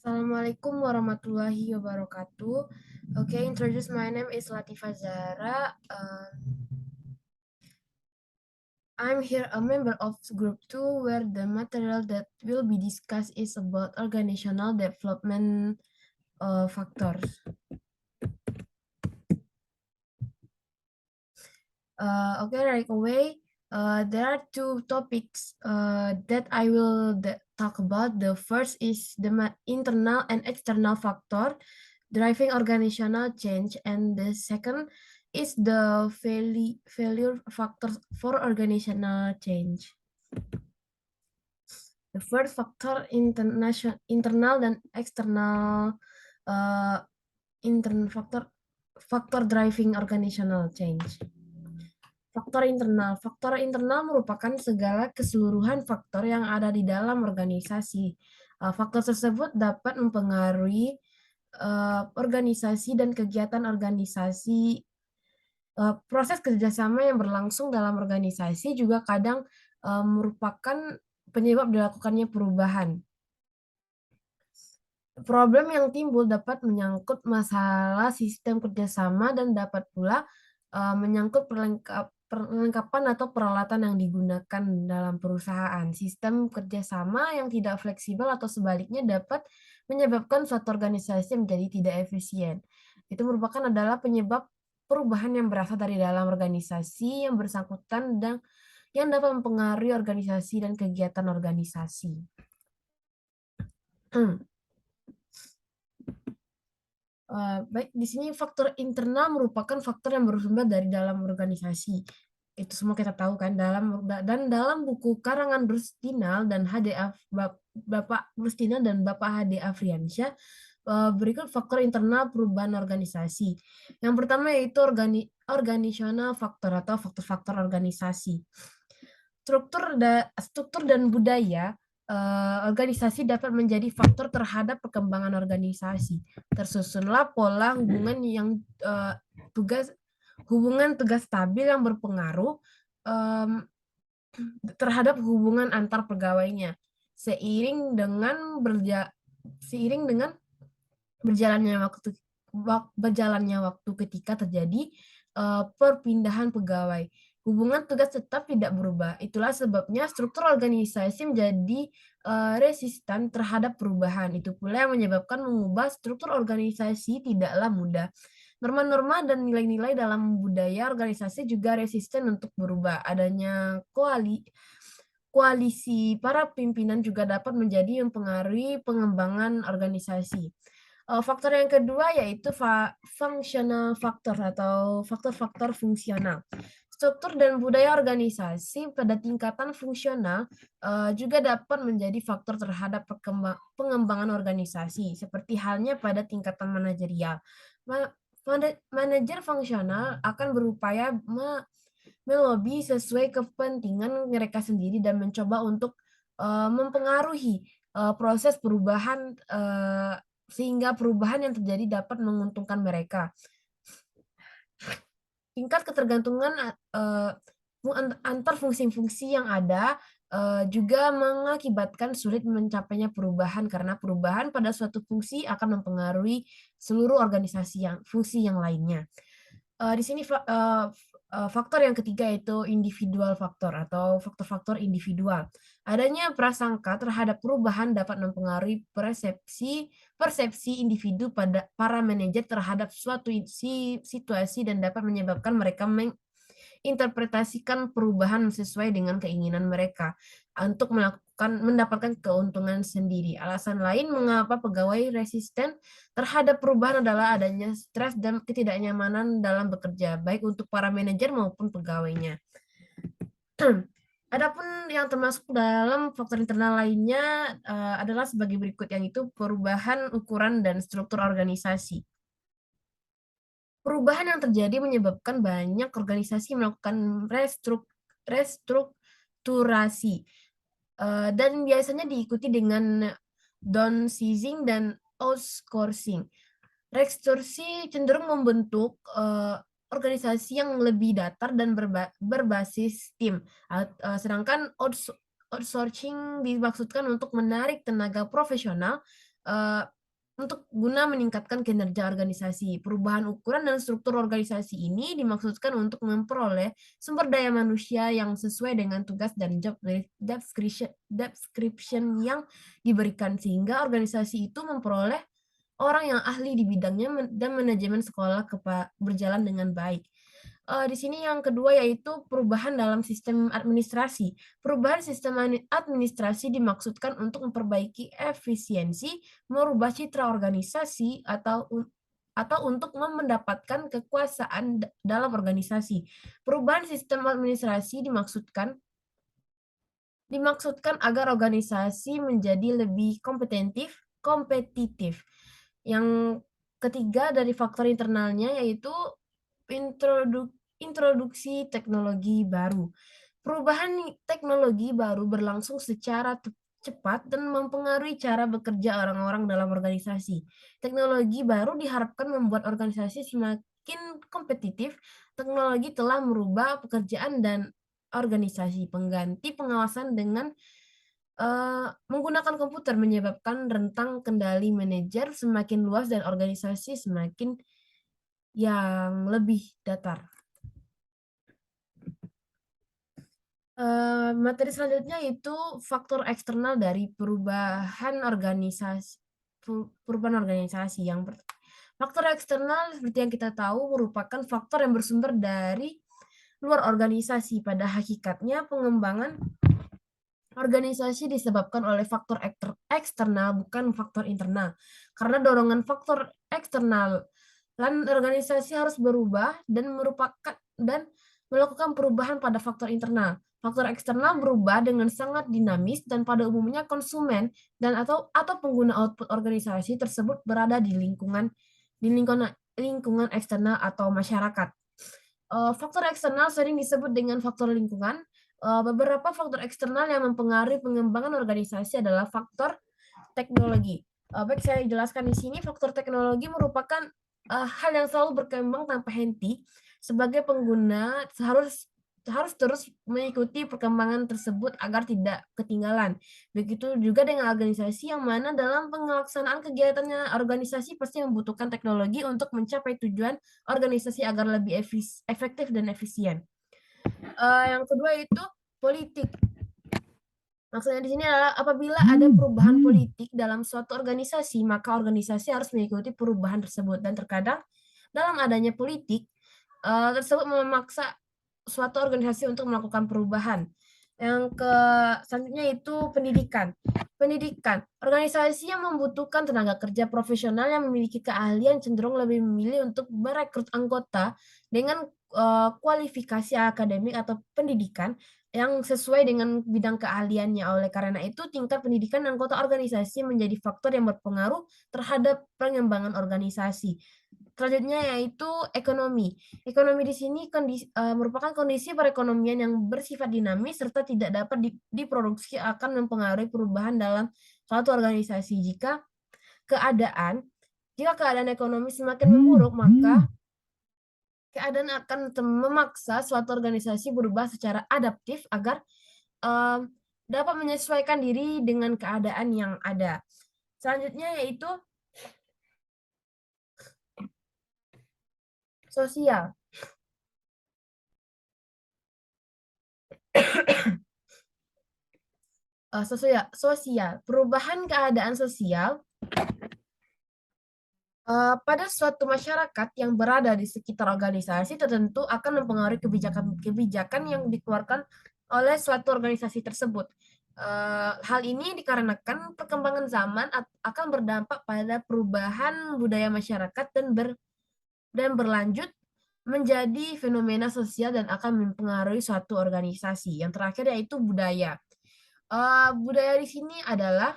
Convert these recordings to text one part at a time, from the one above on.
Assalamualaikum warahmatullahi wabarakatuh. Okay, introduce my name is Latifa Zahra. I'm here a member of group 2 where the material that will be discussed is about organizational development factors. Okay, right away. There are two topics that I will talk about. The first is the internal and external factor driving organizational change, and the second is the failure factors for organizational change. The first factor internal dan eksternal internal factor driving organizational change. Faktor internal merupakan segala keseluruhan faktor yang ada di dalam organisasi. Faktor tersebut dapat mempengaruhi organisasi dan kegiatan organisasi. Proses kerjasama yang berlangsung dalam organisasi juga kadang merupakan penyebab dilakukannya perubahan. Problem yang timbul dapat menyangkut masalah sistem kerjasama dan dapat pula menyangkut perlengkapan atau peralatan yang digunakan dalam perusahaan. Sistem kerjasama yang tidak fleksibel atau sebaliknya dapat menyebabkan suatu organisasi menjadi tidak efisien. Itu merupakan adalah penyebab perubahan yang berasal dari dalam organisasi yang bersangkutan dan yang dapat mempengaruhi organisasi dan kegiatan organisasi. Baik, di sini faktor internal merupakan faktor yang bersumber dari dalam organisasi. Itu semua kita tahu kan, dalam buku karangan Rustinal dan Bapak Rustinal dan Bapak H.D. Afriansyah, berikut faktor internal perubahan organisasi. Yang pertama yaitu organizational faktor atau faktor-faktor organisasi. Struktur dan budaya organisasi dapat menjadi faktor terhadap perkembangan organisasi. Tersusunlah pola hubungan tugas stabil yang berpengaruh terhadap hubungan antar pegawainya. Seiring dengan berjalannya waktu ketika terjadi perpindahan pegawai. Hubungan tugas tetap tidak berubah. Itulah sebabnya struktur organisasi menjadi resisten terhadap perubahan. Itu pula yang menyebabkan mengubah struktur organisasi tidaklah mudah. Norma-norma dan nilai-nilai dalam budaya organisasi juga resisten untuk berubah. Adanya koalisi para pimpinan juga dapat menjadi mempengaruhi pengembangan organisasi. Faktor yang kedua yaitu functional factor atau faktor-faktor fungsional. Struktur dan budaya organisasi pada tingkatan fungsional juga dapat menjadi faktor terhadap pengembangan organisasi, seperti halnya pada tingkatan manajerial. Manajer fungsional akan berupaya melobi sesuai kepentingan mereka sendiri dan mencoba untuk mempengaruhi proses perubahan sehingga perubahan yang terjadi dapat menguntungkan mereka. Tingkat ketergantungan antar fungsi-fungsi yang ada juga mengakibatkan sulit mencapainya perubahan karena perubahan pada suatu fungsi akan mempengaruhi seluruh fungsi yang lainnya. Di sini faktor yang ketiga yaitu individual faktor atau faktor-faktor individual. Adanya prasangka terhadap perubahan dapat mempengaruhi persepsi individu pada para manajer terhadap suatu situasi dan dapat menyebabkan mereka menginterpretasikan perubahan sesuai dengan keinginan mereka untuk mendapatkan keuntungan sendiri. Alasan lain mengapa pegawai resisten terhadap perubahan adalah adanya stres dan ketidaknyamanan dalam bekerja, baik untuk para manajer maupun pegawainya. Adapun yang termasuk dalam faktor internal lainnya adalah sebagai berikut, yang itu perubahan ukuran dan struktur organisasi. Perubahan yang terjadi menyebabkan banyak organisasi melakukan restrukturasi dan biasanya diikuti dengan downsizing dan outsourcing. Restrukturasi cenderung membentuk organisasi yang lebih datar dan berbasis tim, sedangkan outsourcing dimaksudkan untuk menarik tenaga profesional untuk guna meningkatkan kinerja organisasi. Perubahan ukuran dan struktur organisasi ini dimaksudkan untuk memperoleh sumber daya manusia yang sesuai dengan tugas dan job description yang diberikan, sehingga organisasi itu memperoleh orang yang ahli di bidangnya dan manajemen sekolah berjalan dengan baik. Di sini yang kedua yaitu perubahan dalam sistem administrasi. Perubahan sistem administrasi dimaksudkan untuk memperbaiki efisiensi, merubah citra organisasi, atau untuk mendapatkan kekuasaan dalam organisasi. Perubahan sistem administrasi dimaksudkan agar organisasi menjadi lebih kompetitif. Yang ketiga dari faktor internalnya yaitu introduksi teknologi baru. Perubahan teknologi baru berlangsung secara cepat dan mempengaruhi cara bekerja orang-orang dalam organisasi. Teknologi baru diharapkan membuat organisasi semakin kompetitif. Teknologi telah merubah pekerjaan dan organisasi pengganti pengawasan dengan menggunakan komputer menyebabkan rentang kendali manajer semakin luas dan organisasi semakin yang lebih datar. Materi selanjutnya itu faktor eksternal dari perubahan organisasi. Faktor eksternal seperti yang kita tahu merupakan faktor yang bersumber dari luar organisasi. Pada hakikatnya pengembangan organisasi disebabkan oleh faktor eksternal, bukan faktor internal. Karena dorongan faktor eksternal, organisasi harus berubah dan melakukan perubahan pada faktor internal. Faktor eksternal berubah dengan sangat dinamis dan pada umumnya konsumen atau pengguna output organisasi tersebut berada di lingkungan eksternal atau masyarakat. Faktor eksternal sering disebut dengan faktor lingkungan. Beberapa faktor eksternal yang mempengaruhi pengembangan organisasi adalah faktor teknologi. Baik, saya jelaskan di sini, faktor teknologi merupakan hal yang selalu berkembang tanpa henti. Sebagai pengguna harus terus mengikuti perkembangan tersebut agar tidak ketinggalan. Begitu juga dengan organisasi yang mana dalam pelaksanaan kegiatannya, organisasi pasti membutuhkan teknologi untuk mencapai tujuan organisasi agar lebih efektif dan efisien. Yang kedua itu politik. Maksudnya di sini adalah apabila ada perubahan politik dalam suatu organisasi, maka organisasi harus mengikuti perubahan tersebut. Dan terkadang dalam adanya politik tersebut memaksa suatu organisasi untuk melakukan perubahan. Yang selanjutnya itu pendidikan. Pendidikan. Organisasi yang membutuhkan tenaga kerja profesional yang memiliki keahlian cenderung lebih memilih untuk merekrut anggota dengan kualifikasi akademik atau pendidikan yang sesuai dengan bidang keahliannya. Oleh karena itu, tingkat pendidikan anggota organisasi menjadi faktor yang berpengaruh terhadap pengembangan organisasi. Selanjutnya yaitu ekonomi. Ekonomi di sini merupakan kondisi perekonomian yang bersifat dinamis serta tidak dapat diproduksi akan mempengaruhi perubahan dalam suatu organisasi. Jika keadaan ekonomi semakin memburuk, maka keadaan akan memaksa suatu organisasi berubah secara adaptif agar dapat menyesuaikan diri dengan keadaan yang ada. Selanjutnya yaitu sosial. Sosial. Perubahan keadaan sosial pada suatu masyarakat yang berada di sekitar organisasi tertentu akan mempengaruhi kebijakan yang dikeluarkan oleh suatu organisasi tersebut. Hal ini dikarenakan perkembangan zaman akan berdampak pada perubahan budaya masyarakat dan berlanjut menjadi fenomena sosial dan akan mempengaruhi suatu organisasi. Yang terakhir yaitu budaya. Budaya di sini adalah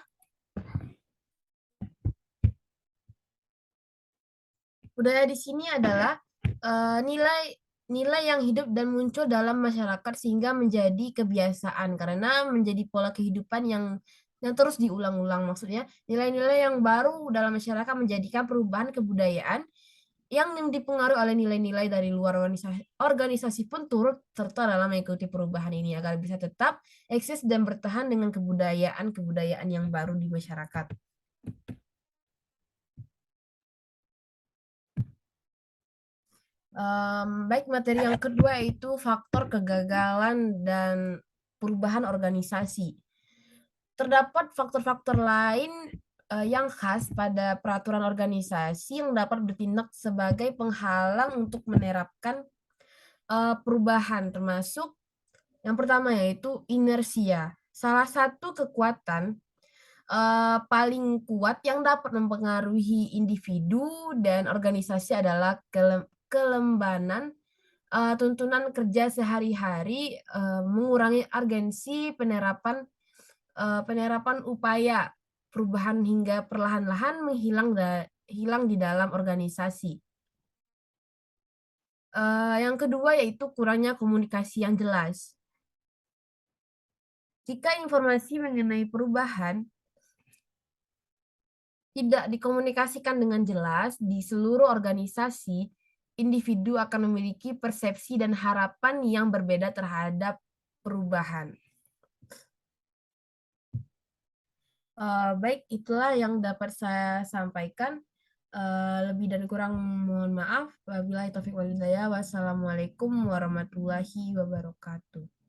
nilai yang hidup dan muncul dalam masyarakat sehingga menjadi kebiasaan karena menjadi pola kehidupan yang terus diulang-ulang. Maksudnya nilai-nilai yang baru dalam masyarakat menjadikan perubahan kebudayaan yang dipengaruhi oleh nilai-nilai dari luar organisasi pun turut serta dalam mengikuti perubahan ini agar bisa tetap eksis dan bertahan dengan kebudayaan yang baru di masyarakat. Baik, materi yang kedua yaitu faktor kegagalan dan perubahan organisasi. Terdapat faktor-faktor lain yang khas pada peraturan organisasi yang dapat bertindak sebagai penghalang untuk menerapkan perubahan, termasuk yang pertama yaitu inersia. Salah satu kekuatan paling kuat yang dapat mempengaruhi individu dan organisasi adalah kelembanan tuntunan kerja sehari-hari, mengurangi urgensi penerapan upaya perubahan hingga perlahan-lahan hilang di dalam organisasi. Yang kedua yaitu kurangnya komunikasi yang jelas. Jika informasi mengenai perubahan tidak dikomunikasikan dengan jelas di seluruh organisasi, individu akan memiliki persepsi dan harapan yang berbeda terhadap perubahan. Baik, itulah yang dapat saya sampaikan. Lebih dan kurang mohon maaf. Wabillahi taufiq wal hidayah. Wassalamualaikum warahmatullahi wabarakatuh.